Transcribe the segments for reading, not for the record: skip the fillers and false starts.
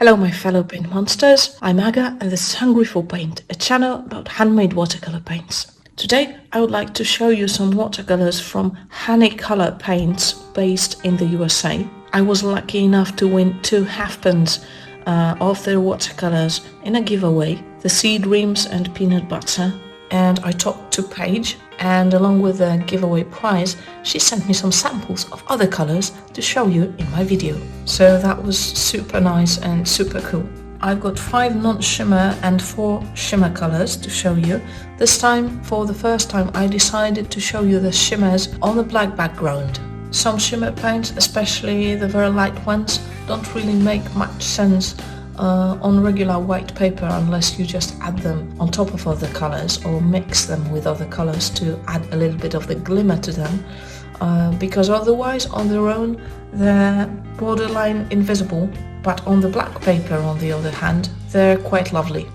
Hello my fellow paint monsters, I'm Aga and this is Hungry for Paint, a channel about handmade watercolor paints. Today I would like to show you some watercolors from Honeycolor Paints based in the USA. I was lucky enough to win 2 halfpence of their watercolors in a giveaway, the seed rims and peanut butter, and I talked to Paige, and along with the giveaway prize she sent me some samples of other colors to show you in my video. So that was super nice and super cool. I've got 5 non-shimmer and 4 shimmer colors to show you. This time, for the first time, I decided to show you the shimmers on a black background. Some shimmer paints, especially the very light ones, don't really make much sense on regular white paper unless you just add them on top of other colors or mix them with other colors to add a little bit of the glimmer to them, because otherwise on their own they're borderline invisible, but on the black paper on the other hand they're quite lovely.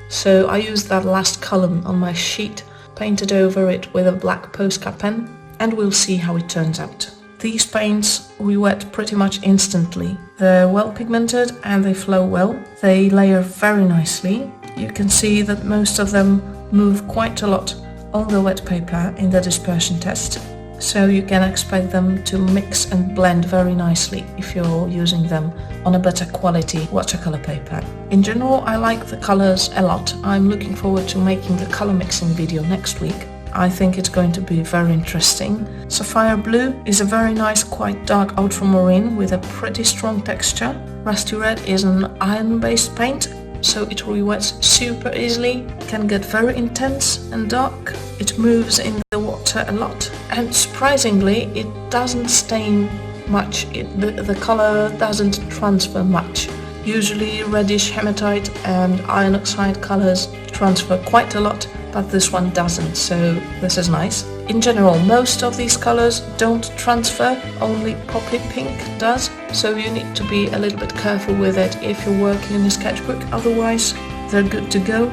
So I used that last column on my sheet, painted over it with a black Posca pen, and we'll see how it turns out. These paints re-wet pretty much instantly. They're well pigmented and they flow well. They layer very nicely. You can see that most of them move quite a lot on the wet paper in the dispersion test. So you can expect them to mix and blend very nicely if you're using them on a better quality watercolor paper. In general, I like the colors a lot. I'm looking forward to making the color mixing video next week. I think it's going to be very interesting. Sapphire Blue is a very nice, quite dark ultramarine with a pretty strong texture. Rusty Red is an iron-based paint, so it re-wets super easily, can get very intense and dark. It moves in the water a lot, and surprisingly it doesn't stain much. The color doesn't transfer much. Usually reddish hematite and iron oxide colors transfer quite a lot, but this one doesn't, so this is nice. In general, most of these colors don't transfer, only Poppy Pink does, so you need to be a little bit careful with it if you're working in a sketchbook, otherwise they're good to go.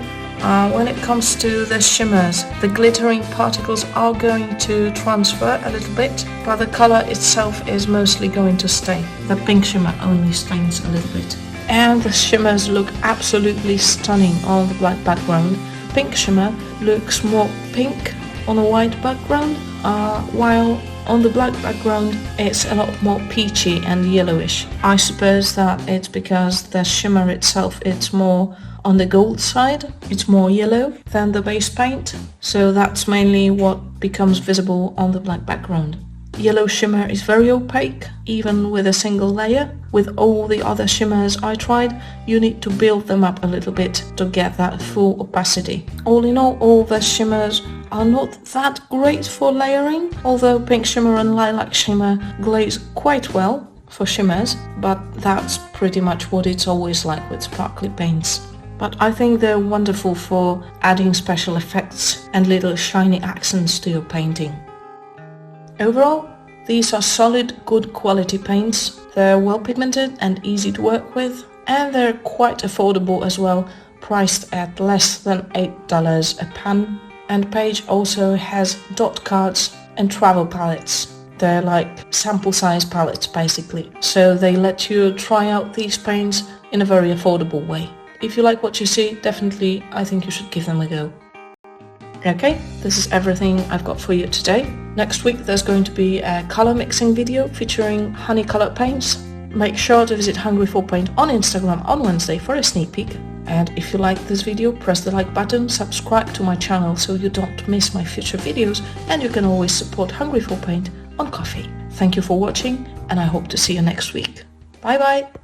When it comes to the shimmers, the glittering particles are going to transfer a little bit, but the color itself is mostly going to stay. The pink shimmer only stains a little bit. And the shimmers look absolutely stunning on the black background. Pink shimmer looks more pink on a white background, while on the black background it's a lot more peachy and yellowish. I suppose that it's because the shimmer itself it's more on the gold side, it's more yellow than the base paint, so that's mainly what becomes visible on the black background. Yellow shimmer is very opaque, even with a single layer. With all the other shimmers I tried, you need to build them up a little bit to get that full opacity. All in all the shimmers are not that great for layering, although pink shimmer and lilac shimmer glaze quite well for shimmers, but that's pretty much what it's always like with sparkly paints. But I think they're wonderful for adding special effects and little shiny accents to your painting. Overall, these are solid, good quality paints. They're well pigmented and easy to work with, and they're quite affordable as well, priced at less than $8 a pan. And Paige also has dot cards and travel palettes. They're like sample size palettes basically, so they let you try out these paints in a very affordable way. If you like what you see, definitely I think you should give them a go. Okay, this is everything I've got for you today. Next week there's going to be a color mixing video featuring Honeycolor Paints. Make sure to visit Hungry for Paint on Instagram on Wednesday for a sneak peek. And if you like this video, press the like button, subscribe to my channel so you don't miss my future videos, and you can always support Hungry for Paint on Ko-fi. Thank you for watching, and I hope to see you next week. Bye bye!